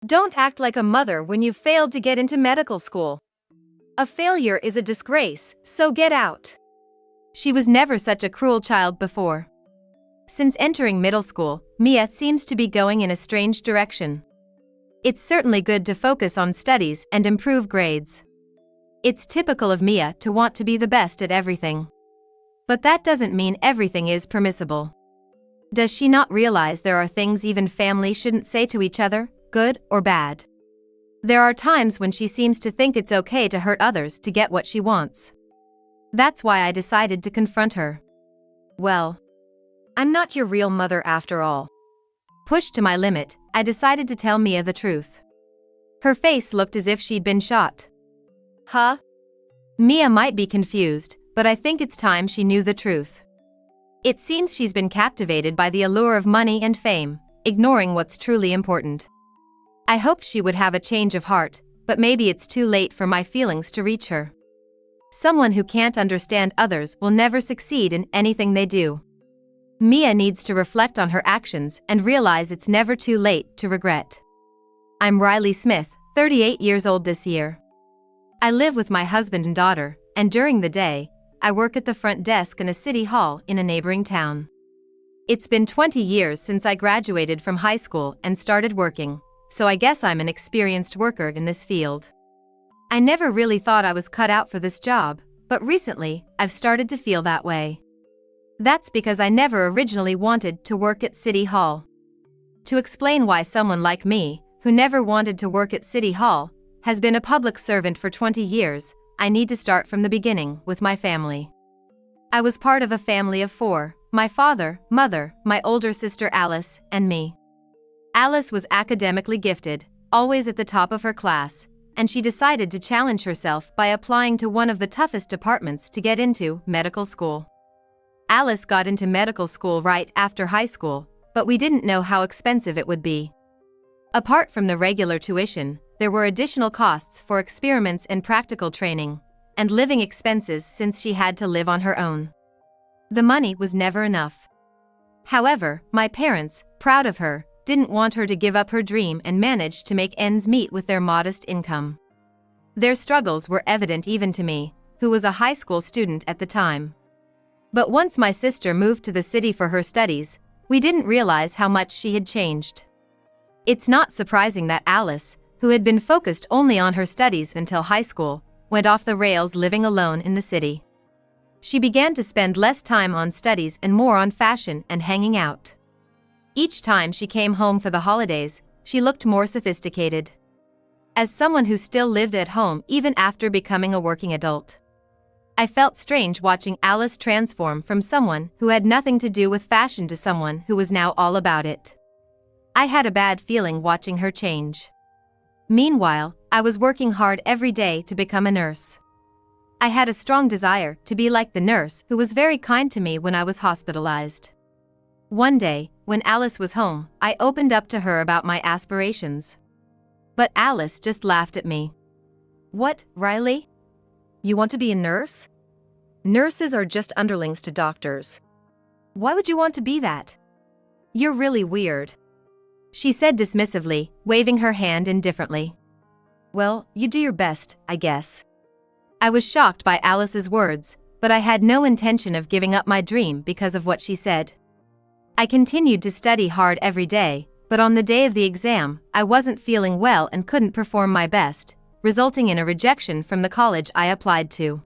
Don't act like a mother when you failed to get into medical school. A failure is a disgrace, so get out. She was never such a cruel child before. Since entering middle school, Mia seems to be going in a strange direction. It's certainly good to focus on studies and improve grades. It's typical of Mia to want to be the best at everything. But that doesn't mean everything is permissible. Does she not realize there are things even family shouldn't say to each other, good or bad? There are times when she seems to think it's okay to hurt others to get what she wants. That's why I decided to confront her. Well, I'm not your real mother after all. Pushed to my limit, I decided to tell Mia the truth. Her face looked as if she'd been shot. Huh? Mia might be confused, but I think it's time she knew the truth. It seems she's been captivated by the allure of money and fame, ignoring what's truly important. I hoped she would have a change of heart, but maybe it's too late for my feelings to reach her. Someone who can't understand others will never succeed in anything they do. Mia needs to reflect on her actions and realize it's never too late to regret. I'm Riley Smith, 38 years old this year. I live with my husband and daughter, and during the day, I work at the front desk in a city hall in a neighboring town. It's been 20 years since I graduated from high school and started working, so I guess I'm an experienced worker in this field. I never really thought I was cut out for this job, but recently, I've started to feel that way. That's because I never originally wanted to work at City Hall. To explain why someone like me, who never wanted to work at City Hall, has been a public servant for 20 years, I need to start from the beginning with my family. I was part of a family of 4, my father, mother, my older sister Alice, and me. Alice was academically gifted, always at the top of her class, and she decided to challenge herself by applying to one of the toughest departments to get into, medical school. Alice got into medical school right after high school, but we didn't know how expensive it would be. Apart from the regular tuition, there were additional costs for experiments and practical training, and living expenses since she had to live on her own. The money was never enough. However, my parents, proud of her, didn't want her to give up her dream and managed to make ends meet with their modest income. Their struggles were evident even to me, who was a high school student at the time. But once my sister moved to the city for her studies, we didn't realize how much she had changed. It's not surprising that Alice, who had been focused only on her studies until high school, went off the rails living alone in the city. She began to spend less time on studies and more on fashion and hanging out. Each time she came home for the holidays, she looked more sophisticated. As someone who still lived at home even after becoming a working adult, I felt strange watching Alice transform from someone who had nothing to do with fashion to someone who was now all about it. I had a bad feeling watching her change. Meanwhile, I was working hard every day to become a nurse. I had a strong desire to be like the nurse who was very kind to me when I was hospitalized. One day, when Alice was home, I opened up to her about my aspirations. But Alice just laughed at me. "What, Riley? You want to be a nurse? Nurses are just underlings to doctors. Why would you want to be that? You're really weird," she said dismissively, waving her hand indifferently. "Well, you do your best, I guess." I was shocked by Alice's words, but I had no intention of giving up my dream because of what she said. I continued to study hard every day, but on the day of the exam, I wasn't feeling well and couldn't perform my best, resulting in a rejection from the college I applied to.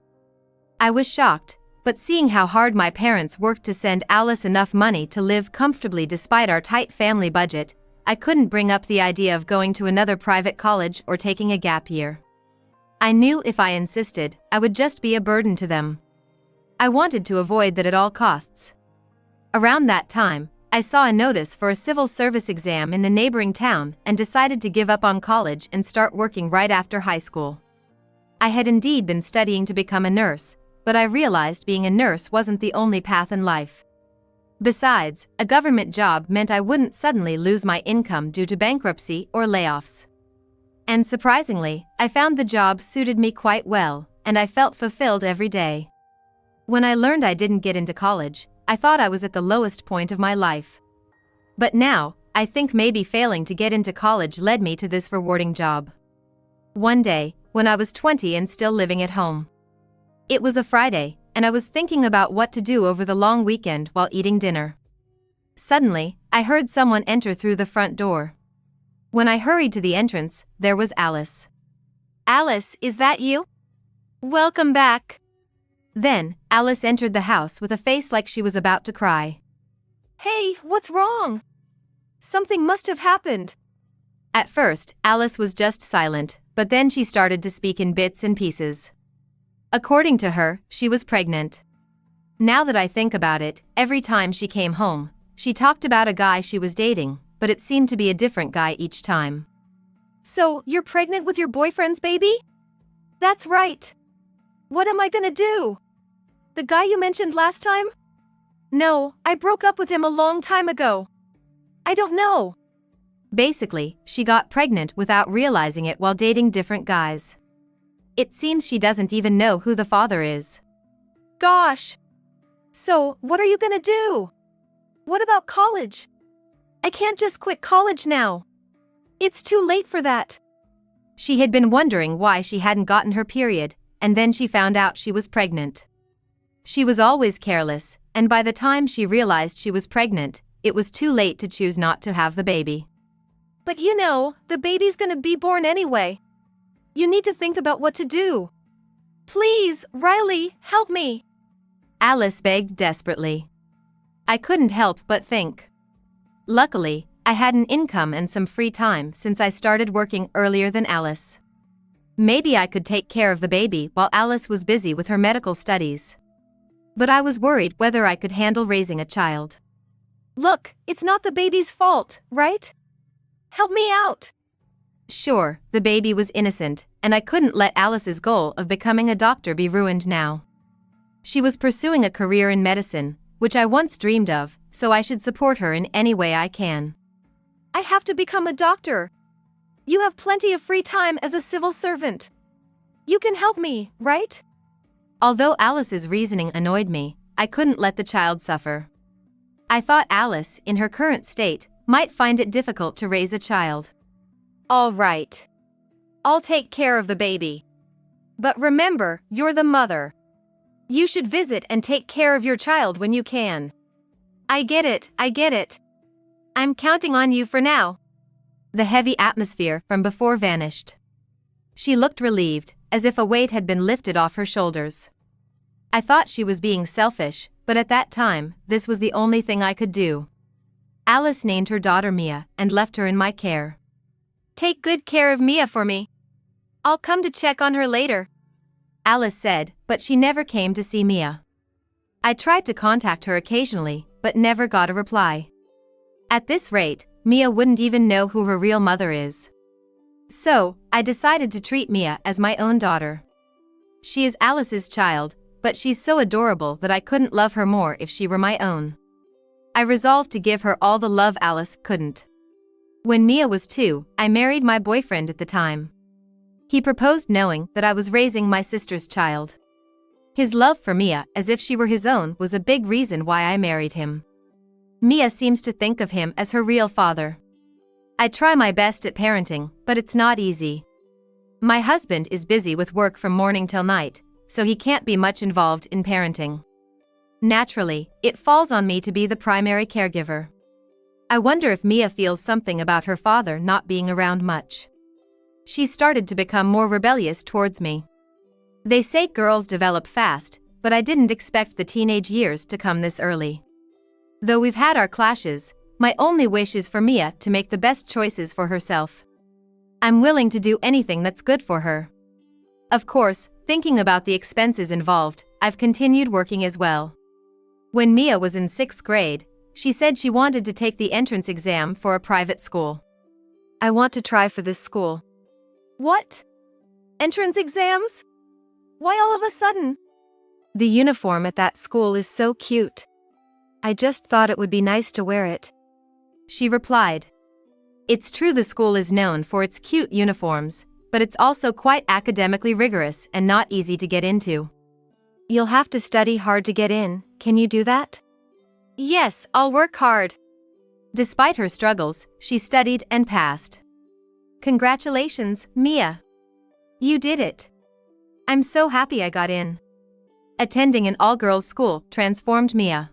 I was shocked, but seeing how hard my parents worked to send Alice enough money to live comfortably despite our tight family budget, I couldn't bring up the idea of going to another private college or taking a gap year. I knew if I insisted, I would just be a burden to them. I wanted to avoid that at all costs. Around that time, I saw a notice for a civil service exam in the neighboring town and decided to give up on college and start working right after high school. I had indeed been studying to become a nurse, but I realized being a nurse wasn't the only path in life. Besides, a government job meant I wouldn't suddenly lose my income due to bankruptcy or layoffs. And surprisingly, I found the job suited me quite well, and I felt fulfilled every day. When I learned I didn't get into college, I thought I was at the lowest point of my life. But now, I think maybe failing to get into college led me to this rewarding job. One day, when I was 20 and still living at home. It was a Friday, and I was thinking about what to do over the long weekend while eating dinner. Suddenly, I heard someone enter through the front door. When I hurried to the entrance, there was Alice. "Alice, is that you? Welcome back." Then, Alice entered the house with a face like she was about to cry. "Hey, what's wrong? Something must have happened." At first, Alice was just silent, but then she started to speak in bits and pieces. According to her, she was pregnant. Now that I think about it, every time she came home, she talked about a guy she was dating, but it seemed to be a different guy each time. "So, you're pregnant with your boyfriend's baby?" "That's right. What am I gonna do? The guy you mentioned last time?" "No, I broke up with him a long time ago. I don't know." Basically, she got pregnant without realizing it while dating different guys. It seems she doesn't even know who the father is. Gosh. So, what are you gonna do? What about college? I can't just quit college now. It's too late for that. She had been wondering why she hadn't gotten her period, and then she found out she was pregnant. She was always careless, and by the time she realized she was pregnant, it was too late to choose not to have the baby. "But you know, the baby's gonna be born anyway. You need to think about what to do. Please, Riley, help me." Alice begged desperately. I couldn't help but think. Luckily, I had an income and some free time since I started working earlier than Alice. Maybe I could take care of the baby while Alice was busy with her medical studies. But I was worried whether I could handle raising a child. "Look, it's not the baby's fault, right? Help me out." Sure, the baby was innocent, and I couldn't let Alice's goal of becoming a doctor be ruined now. She was pursuing a career in medicine, which I once dreamed of, so I should support her in any way I can. "I have to become a doctor. You have plenty of free time as a civil servant. You can help me, right?" Although Alice's reasoning annoyed me, I couldn't let the child suffer. I thought Alice, in her current state, might find it difficult to raise a child. "All right. I'll take care of the baby. But remember, you're the mother. You should visit and take care of your child when you can." I get it. I'm counting on you for now." The heavy atmosphere from before vanished. She looked relieved, as if a weight had been lifted off her shoulders. I thought she was being selfish, but at that time, this was the only thing I could do. Alice named her daughter Mia and left her in my care. "Take good care of Mia for me. I'll come to check on her later," Alice said, but she never came to see Mia. I tried to contact her occasionally, but never got a reply. At this rate, Mia wouldn't even know who her real mother is. So, I decided to treat Mia as my own daughter. She is Alice's child, but she's so adorable that I couldn't love her more if she were my own. I resolved to give her all the love Alice couldn't. When Mia was 2, I married my boyfriend at the time. He proposed knowing that I was raising my sister's child. His love for Mia, as if she were his own, was a big reason why I married him. Mia seems to think of him as her real father. I try my best at parenting, but it's not easy. My husband is busy with work from morning till night, so he can't be much involved in parenting. Naturally, it falls on me to be the primary caregiver. I wonder if Mia feels something about her father not being around much. She started to become more rebellious towards me. They say girls develop fast, but I didn't expect the teenage years to come this early. Though we've had our clashes, my only wish is for Mia to make the best choices for herself. I'm willing to do anything that's good for her. Of course, thinking about the expenses involved, I've continued working as well. When Mia was in 6th grade, she said she wanted to take the entrance exam for a private school. "I want to try for this school." "What? Entrance exams? Why all of a sudden?" "The uniform at that school is so cute. I just thought it would be nice to wear it," she replied. It's true the school is known for its cute uniforms, but it's also quite academically rigorous and not easy to get into. "You'll have to study hard to get in, can you do that?" "Yes, I'll work hard." Despite her struggles, she studied and passed. Congratulations, Mia. You did it. I'm so happy I got in. Attending an all-girls school transformed Mia.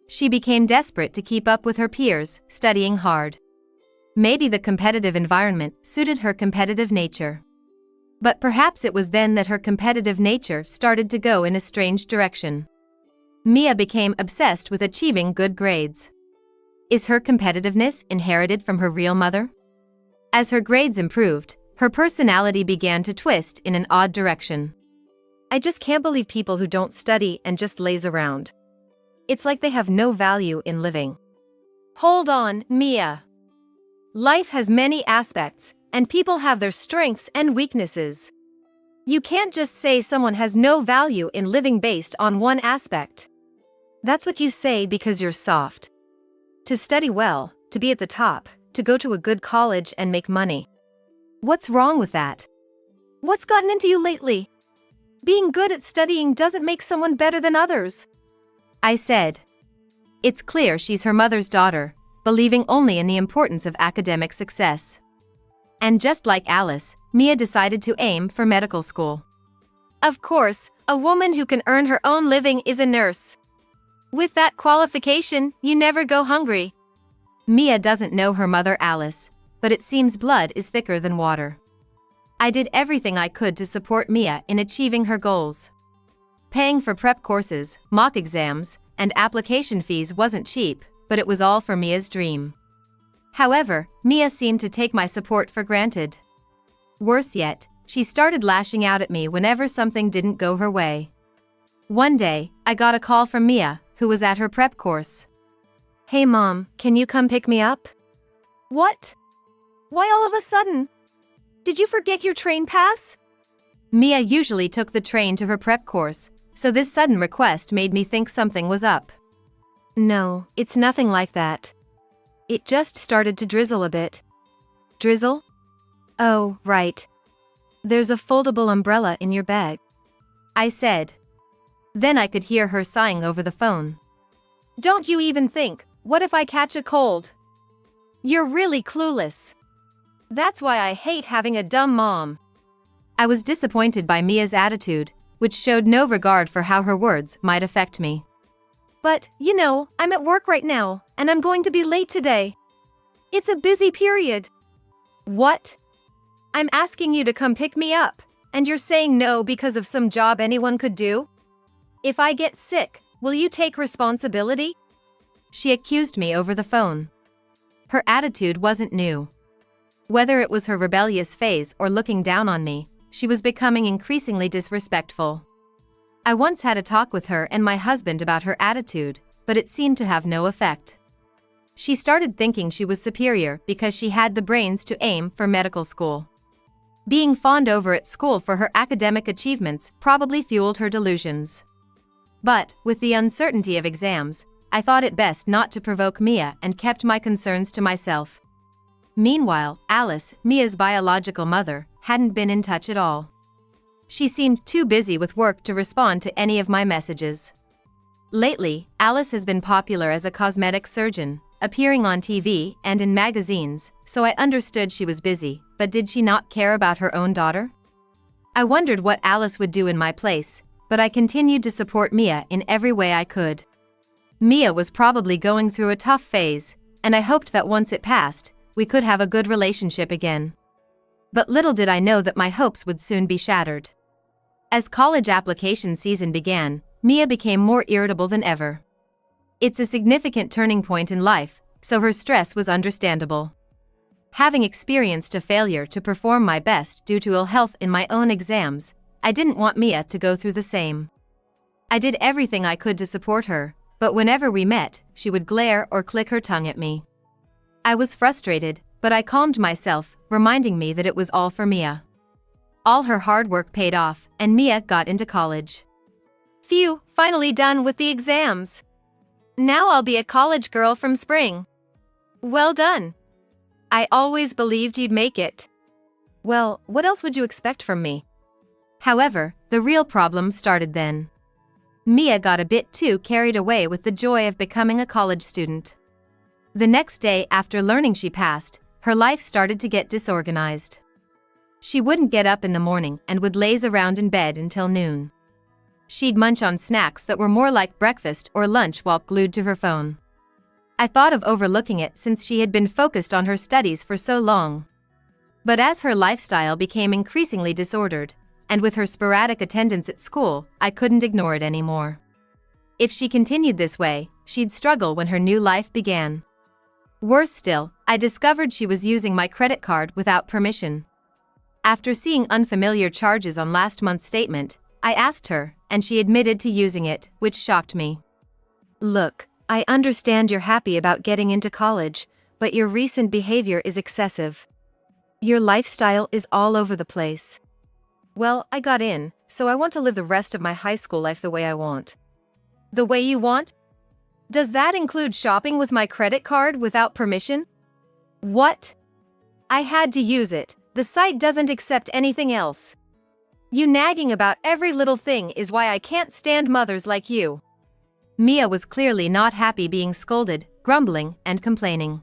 She became desperate to keep up with her peers, studying hard. Maybe the competitive environment suited her competitive nature. But perhaps it was then that her competitive nature started to go in a strange direction. Mia became obsessed with achieving good grades. Is her competitiveness inherited from her real mother? As her grades improved, her personality began to twist in an odd direction. I just can't believe people who don't study and just laze around. It's like they have no value in living. Hold on, Mia. Life has many aspects, and people have their strengths and weaknesses. You can't just say someone has no value in living based on one aspect. That's what you say because you're soft. To study well, to be at the top, to go to a good college and make money. What's wrong with that? What's gotten into you lately? Being good at studying doesn't make someone better than others. I said. It's clear she's her mother's daughter, believing only in the importance of academic success. And just like Alice, Mia decided to aim for medical school. Of course, a woman who can earn her own living is a nurse. With that qualification, you never go hungry. Mia doesn't know her mother Alice, but it seems blood is thicker than water. I did everything I could to support Mia in achieving her goals. Paying for prep courses, mock exams, and application fees wasn't cheap, but it was all for Mia's dream. However, Mia seemed to take my support for granted. Worse yet, she started lashing out at me whenever something didn't go her way. One day, I got a call from Mia, who was at her prep course. Hey Mom, can you come pick me up? What? Why all of a sudden? Did you forget your train pass? Mia usually took the train to her prep course, so this sudden request made me think something was up. No, it's nothing like that. It just started to drizzle a bit. Drizzle? Oh, right. There's a foldable umbrella in your bag. I said. Then I could hear her sighing over the phone. Don't you even think, what if I catch a cold? You're really clueless. That's why I hate having a dumb mom. I was disappointed by Mia's attitude, which showed no regard for how her words might affect me. But, I'm at work right now, and I'm going to be late today. It's a busy period. What? I'm asking you to come pick me up, and you're saying no because of some job anyone could do? If I get sick, will you take responsibility? She accused me over the phone. Her attitude wasn't new. Whether it was her rebellious phase or looking down on me, she was becoming increasingly disrespectful. I once had a talk with her and my husband about her attitude, but it seemed to have no effect. She started thinking she was superior because she had the brains to aim for medical school. Being fawned over at school for her academic achievements probably fueled her delusions. But, with the uncertainty of exams, I thought it best not to provoke Mia and kept my concerns to myself. Meanwhile, Alice, Mia's biological mother, hadn't been in touch at all. She seemed too busy with work to respond to any of my messages. Lately, Alice has been popular as a cosmetic surgeon, appearing on TV and in magazines, so I understood she was busy, but did she not care about her own daughter? I wondered what Alice would do in my place, but I continued to support Mia in every way I could. Mia was probably going through a tough phase, and I hoped that once it passed, we could have a good relationship again. But little did I know that my hopes would soon be shattered. As college application season began, Mia became more irritable than ever. It's a significant turning point in life, so her stress was understandable. Having experienced a failure to perform my best due to ill health in my own exams, I didn't want Mia to go through the same. I did everything I could to support her, but whenever we met, she would glare or click her tongue at me. I was frustrated, but I calmed myself, reminding me that it was all for Mia. All her hard work paid off, and Mia got into college. Phew, finally done with the exams. Now I'll be a college girl from spring. Well done. I always believed you'd make it. Well, what else would you expect from me? However, the real problem started then. Mia got a bit too carried away with the joy of becoming a college student. The next day after learning she passed, her life started to get disorganized. She wouldn't get up in the morning and would laze around in bed until noon. She'd munch on snacks that were more like breakfast or lunch while glued to her phone. I thought of overlooking it since she had been focused on her studies for so long. But as her lifestyle became increasingly disordered, and with her sporadic attendance at school, I couldn't ignore it anymore. If she continued this way, she'd struggle when her new life began. Worse still, I discovered she was using my credit card without permission. After seeing unfamiliar charges on last month's statement, I asked her, and she admitted to using it, which shocked me. "Look, I understand you're happy about getting into college, but your recent behavior is excessive. Your lifestyle is all over the place." "Well, I got in, so I want to live the rest of my high school life the way I want." "The way you want? Does that include shopping with my credit card without permission?" "What?" "I had to use it. The site doesn't accept anything else. You nagging about every little thing is why I can't stand mothers like you." Mia was clearly not happy being scolded, grumbling, and complaining.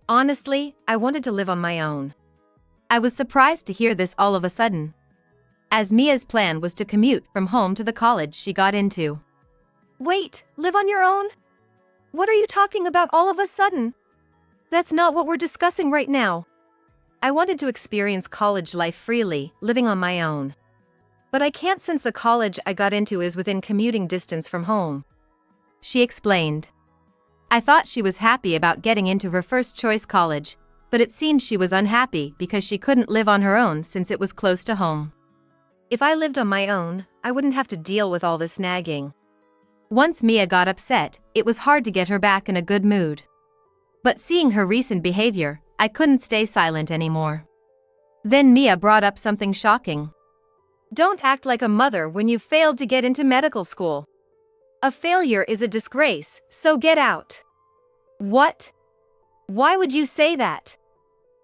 Honestly, I wanted to live on my own. I was surprised to hear this all of a sudden, as Mia's plan was to commute from home to the college she got into. "Wait, live on your own? What are you talking about all of a sudden? That's not what we're discussing right now. I wanted to experience college life freely, living on my own. But I can't since the college I got into is within commuting distance from home," she explained. I thought she was happy about getting into her first choice college, but it seemed she was unhappy because she couldn't live on her own since it was close to home. "If I lived on my own, I wouldn't have to deal with all this nagging." Once Mia got upset, it was hard to get her back in a good mood. But seeing her recent behavior, I couldn't stay silent anymore. Then Mia brought up something shocking. "Don't act like a mother when you failed to get into medical school. A failure is a disgrace, so get out." "What? Why would you say that?"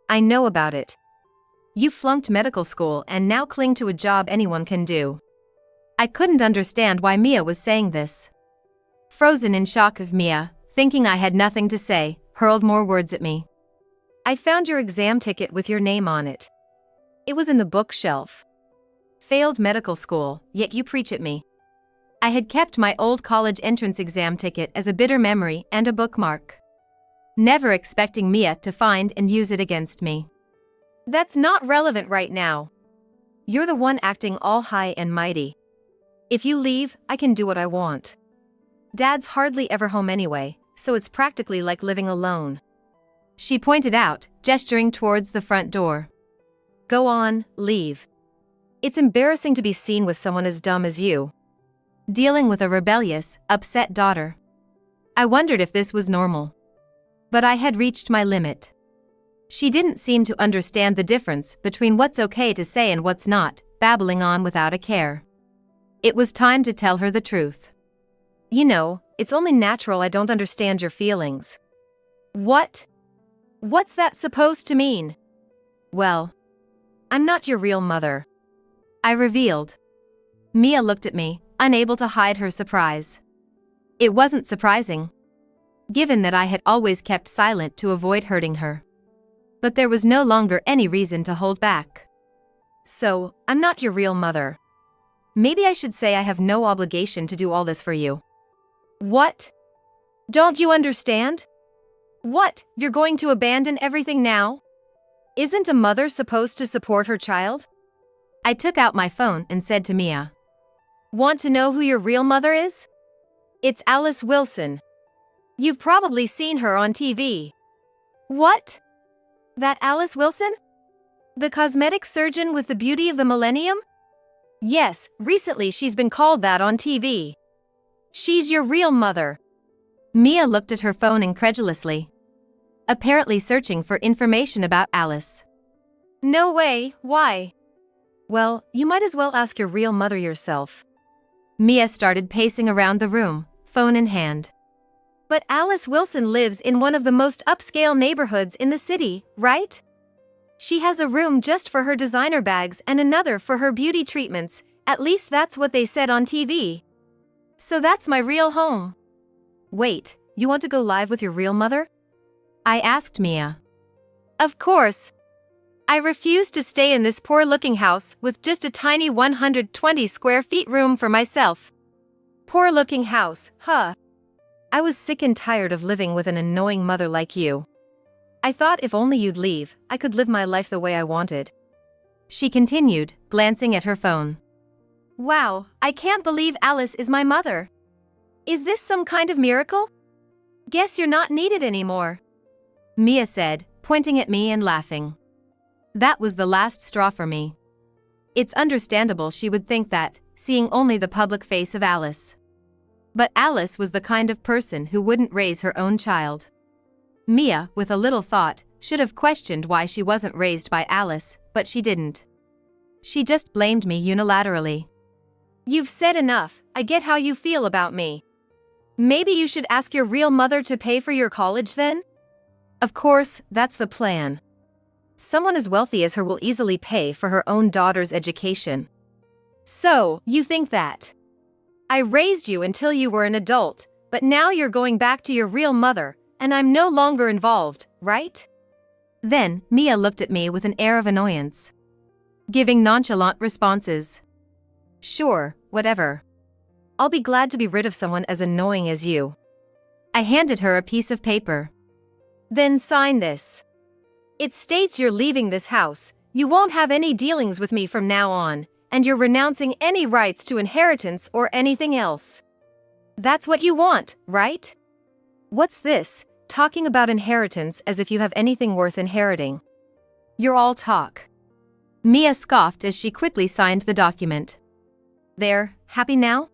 "I know about it. You flunked medical school and now cling to a job anyone can do." I couldn't understand why Mia was saying this. Frozen in shock of Mia, thinking I had nothing to say, hurled more words at me. "I found your exam ticket with your name on it. It was in the bookshelf. Failed medical school, yet you preach at me." I had kept my old college entrance exam ticket as a bitter memory and a bookmark, never expecting Mia to find and use it against me. "That's not relevant right now. You're the one acting all high and mighty. If you leave, I can do what I want. Dad's hardly ever home anyway, so it's practically like living alone," she pointed out, gesturing towards the front door. "Go on, leave. It's embarrassing to be seen with someone as dumb as you." Dealing with a rebellious, upset daughter. I wondered if this was normal. But I had reached my limit. She didn't seem to understand the difference between what's okay to say and what's not, babbling on without a care. It was time to tell her the truth. "You know, it's only natural I don't understand your feelings." "What? What's that supposed to mean?" "Well, I'm not your real mother," I revealed. Mia looked at me, unable to hide her surprise. It wasn't surprising, given that I had always kept silent to avoid hurting her. But there was no longer any reason to hold back. "So, I'm not your real mother. Maybe I should say I have no obligation to do all this for you." "What? Don't you understand? What, you're going to abandon everything now? Isn't a mother supposed to support her child?" I took out my phone and said to Mia, "Want to know who your real mother is? It's Alice Wilson. You've probably seen her on TV." "What? That Alice Wilson? The cosmetic surgeon with the beauty of the millennium?" "Yes, recently she's been called that on TV. She's your real mother." Mia looked at her phone incredulously, apparently searching for information about Alice. "No way, why?" "Well, you might as well ask your real mother yourself." Mia started pacing around the room, phone in hand. "But Alice Wilson lives in one of the most upscale neighborhoods in the city, right? She has a room just for her designer bags and another for her beauty treatments, at least that's what they said on TV. So that's my real home." "Wait, you want to go live with your real mother?" I asked Mia. Of course. I refuse to stay in this poor-looking house with just a tiny 120 square feet room for myself. Poor-looking house, huh? I was sick and tired of living with an annoying mother like you. I thought if only you'd leave, I could live my life the way I wanted. She continued, glancing at her phone. Wow, I can't believe Alice is my mother. Is this some kind of miracle? Guess you're not needed anymore. Mia said, pointing at me and laughing. That was the last straw for me. It's understandable she would think that, seeing only the public face of Alice. But Alice was the kind of person who wouldn't raise her own child. Mia, with a little thought, should have questioned why she wasn't raised by Alice, but she didn't. She just blamed me unilaterally. You've said enough, I get how you feel about me. Maybe you should ask your real mother to pay for your college then? Of course, that's the plan. Someone as wealthy as her will easily pay for her own daughter's education. So, you think that? I raised you until you were an adult, but now you're going back to your real mother, and I'm no longer involved, right? Then, Mia looked at me with an air of annoyance, giving nonchalant responses. Sure, whatever. I'll be glad to be rid of someone as annoying as you. I handed her a piece of paper. Then sign this. It states you're leaving this house, you won't have any dealings with me from now on, and you're renouncing any rights to inheritance or anything else. That's what you want, right? What's this, talking about inheritance as if you have anything worth inheriting? You're all talk. Mia scoffed as she quickly signed the document. There, happy now?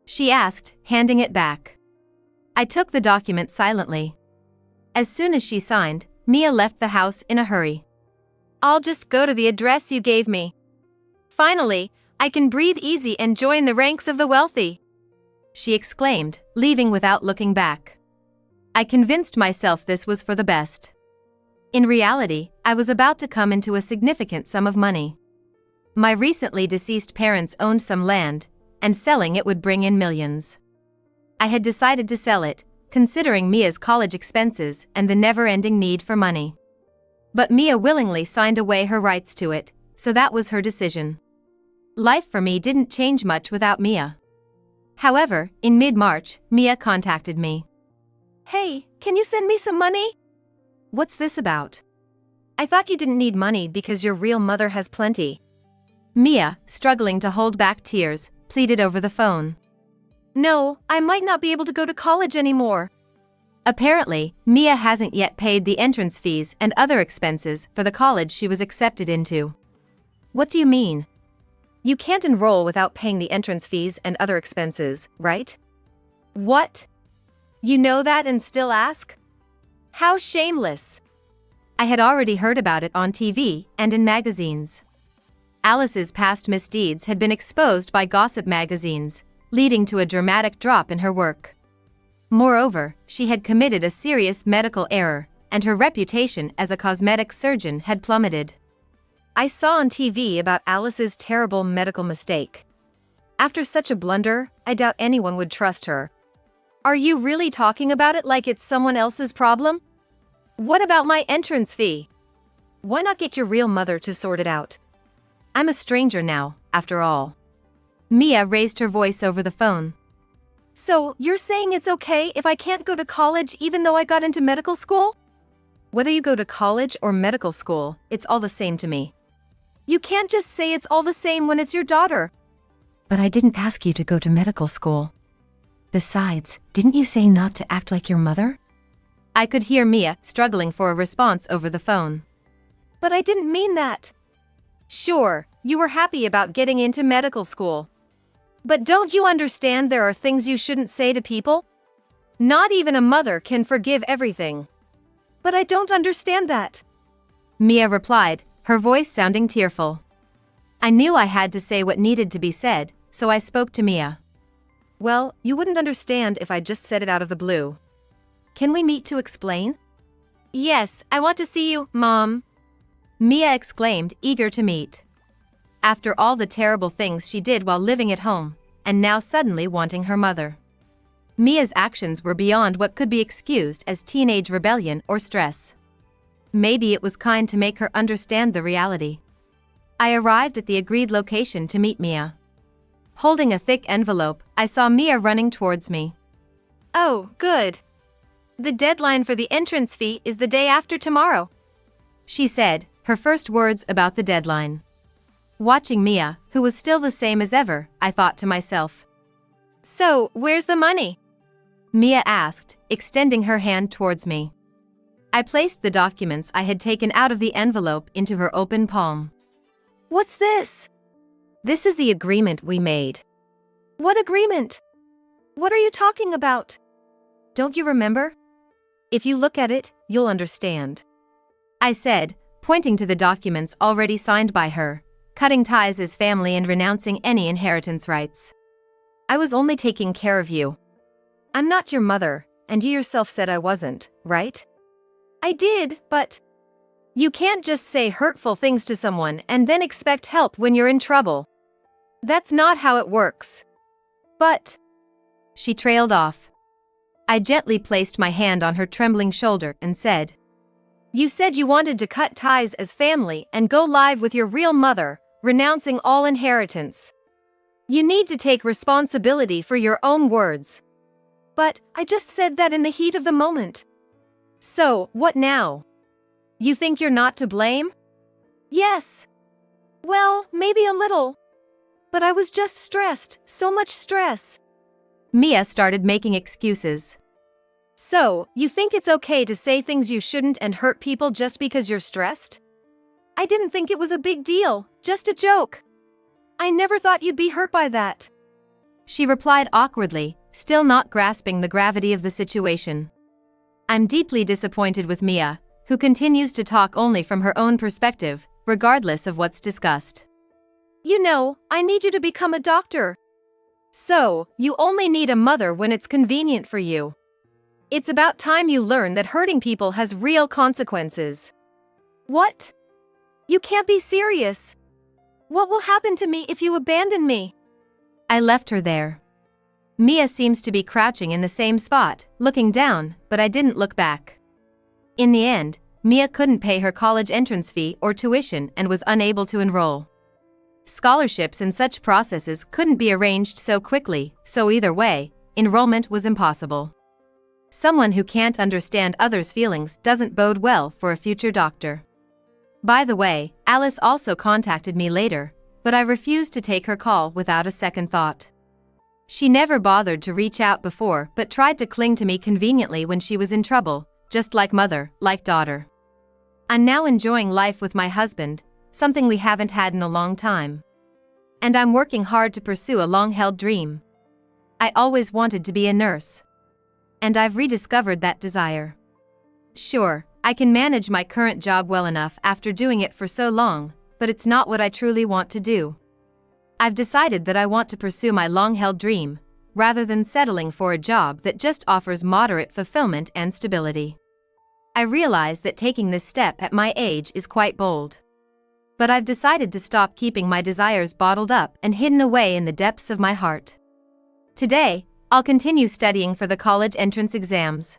She asked, handing it back. I took the document silently. As soon as she signed, Mia left the house in a hurry. I'll just go to the address you gave me. Finally, I can breathe easy and join the ranks of the wealthy, she exclaimed, leaving without looking back. I convinced myself this was for the best. In reality, I was about to come into a significant sum of money. My recently deceased parents owned some land, and selling it would bring in millions. I had decided to sell it, considering Mia's college expenses and the never-ending need for money. But Mia willingly signed away her rights to it, so that was her decision. Life for me didn't change much without Mia. However, in mid-March, Mia contacted me. Hey, can you send me some money? What's this about? I thought you didn't need money because your real mother has plenty. Mia, struggling to hold back tears, pleaded over the phone. No, I might not be able to go to college anymore. Apparently, Mia hasn't yet paid the entrance fees and other expenses for the college she was accepted into. What do you mean? You can't enroll without paying the entrance fees and other expenses, right? What? You know that and still ask? How shameless. I had already heard about it on TV and in magazines. Alice's past misdeeds had been exposed by gossip magazines, leading to a dramatic drop in her work. Moreover, she had committed a serious medical error, and her reputation as a cosmetic surgeon had plummeted. I saw on TV about Alice's terrible medical mistake. After such a blunder, I doubt anyone would trust her. Are you really talking about it like it's someone else's problem? What about my entrance fee? Why not get your real mother to sort it out? I'm a stranger now, after all. Mia raised her voice over the phone. So, you're saying it's okay if I can't go to college even though I got into medical school? Whether you go to college or medical school, it's all the same to me. You can't just say it's all the same when it's your daughter. But I didn't ask you to go to medical school. Besides, didn't you say not to act like your mother? I could hear Mia struggling for a response over the phone. But I didn't mean that. Sure, you were happy about getting into medical school. But don't you understand there are things you shouldn't say to people? Not even a mother can forgive everything. But I don't understand that, Mia replied, her voice sounding tearful. I knew I had to say what needed to be said, so I spoke to Mia. Well, you wouldn't understand if I just said it out of the blue. Can we meet to explain? Yes, I want to see you, Mom, Mia exclaimed, eager to meet. After all the terrible things she did while living at home, and now suddenly wanting her mother. Mia's actions were beyond what could be excused as teenage rebellion or stress. Maybe it was kind to make her understand the reality. I arrived at the agreed location to meet Mia. Holding a thick envelope, I saw Mia running towards me. "Oh, good. The deadline for the entrance fee is the day after tomorrow," she said, her first words about the deadline. Watching Mia, who was still the same as ever, I thought to myself, "So, where's the money?" Mia asked, extending her hand towards me. I placed the documents I had taken out of the envelope into her open palm. "What's this?" "This is the agreement we made." "What agreement? What are you talking about?" "Don't you remember? If you look at it, you'll understand," I said, pointing to the documents already signed by her, cutting ties as family and renouncing any inheritance rights. "I was only taking care of you. I'm not your mother, and you yourself said I wasn't, right?" "I did, but..." "You can't just say hurtful things to someone and then expect help when you're in trouble. That's not how it works." "But..." She trailed off. I gently placed my hand on her trembling shoulder and said, "You said you wanted to cut ties as family and go live with your real mother, renouncing all inheritance. You need to take responsibility for your own words." "But I just said that in the heat of the moment." "So, what now? You think you're not to blame?" "Yes. Well, maybe a little. But I was just stressed, so much stress." Mia started making excuses. "So, you think it's okay to say things you shouldn't and hurt people just because you're stressed?" "I didn't think it was a big deal, just a joke. I never thought you'd be hurt by that," she replied awkwardly, still not grasping the gravity of the situation. I'm deeply disappointed with Mia, who continues to talk only from her own perspective, regardless of what's discussed. "You know, I need you to become a doctor. So, you only need a mother when it's convenient for you. It's about time you learn that hurting people has real consequences." "What? You can't be serious. What will happen to me if you abandon me?" I left her there. Mia seems to be crouching in the same spot, looking down, but I didn't look back. In the end, Mia couldn't pay her college entrance fee or tuition and was unable to enroll. Scholarships and such processes couldn't be arranged so quickly, so either way, enrollment was impossible. Someone who can't understand others' feelings doesn't bode well for a future doctor. By the way, Alice also contacted me later, but I refused to take her call without a second thought. She never bothered to reach out before but tried to cling to me conveniently when she was in trouble, just like mother, like daughter. I'm now enjoying life with my husband, something we haven't had in a long time. And I'm working hard to pursue a long-held dream. I always wanted to be a nurse. And I've rediscovered that desire. Sure, I can manage my current job well enough after doing it for so long, but it's not what I truly want to do. I've decided that I want to pursue my long-held dream, rather than settling for a job that just offers moderate fulfillment and stability. I realize that taking this step at my age is quite bold. But I've decided to stop keeping my desires bottled up and hidden away in the depths of my heart. Today, I'll continue studying for the college entrance exams.